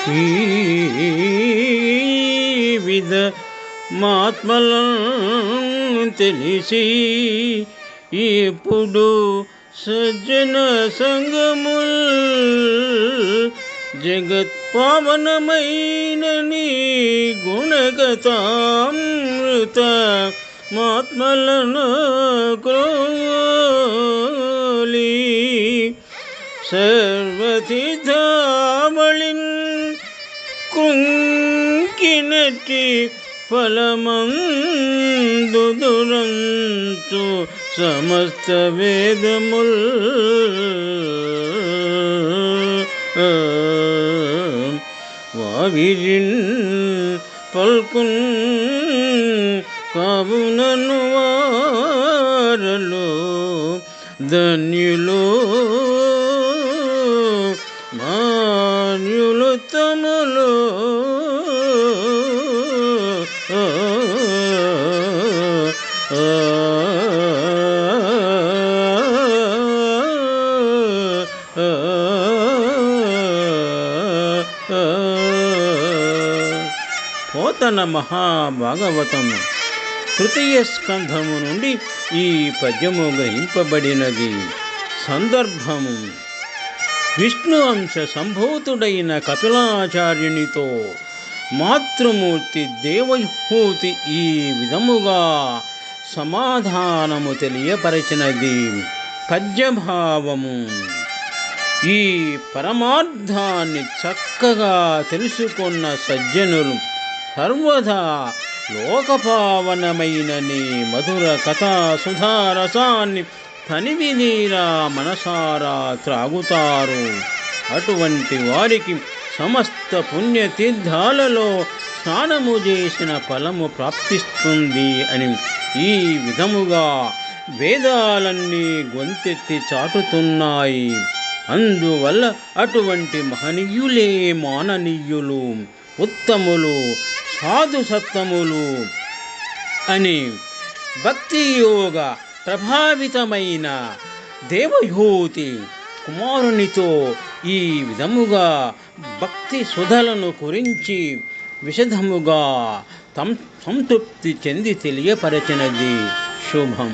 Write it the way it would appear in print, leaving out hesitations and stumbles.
ఈ విధ మాత్మలను తెలిసి ఇప్పుడు సజ్జన సంగముల్ జగత్పావనమైన నీ గుణగతామృత మాత్మలను క్రోలి సర్వతీర్థావళిన్ కృంకినట్టి ఫలమందు దురంతు సమస్త వేదముల్ వావిరిన్ పల్కున్ కావునను వారలు ధన్యులు మాన్యులు తములు పోతన మహాభాగవతము తృతీయ స్కంధము నుండి ఈ పద్యము గ్రహింపబడినది. సందర్భము: విష్ణు అంశ సంభూతుడైన కపిలాచార్యునితో మాతృమూర్తి దేవహూతి ఈ విధముగా సమాధానము తెలియపరచినది. పద్యభావము: ఈ పరమార్థాన్ని చక్కగా తెలుసుకున్న సజ్జనులు సర్వదా లోకపావనమైన నీ మధుర కథా సుధారసాన్ని తనివినీరా మనసారా త్రాగుతారు. అటువంటి వారికి సమస్త పుణ్యతీర్థాలలో స్నానము చేసిన ఫలము ప్రాప్తిస్తుంది అని ఈ విధముగా వేదాలన్నీ గొంతెత్తి చాటుతున్నాయి. అందువల్ల అటువంటి మహనీయులే మాననీయులు, ఉత్తములు, సాధుసత్తములు అని భక్తియోగ ప్రభావితమైన దేవహూతి కుమారునితో ఈ విధముగా భక్తి సుధలను కురించి విశదముగా సంతృప్తి చెంది తెలియపరచినది. శుభం.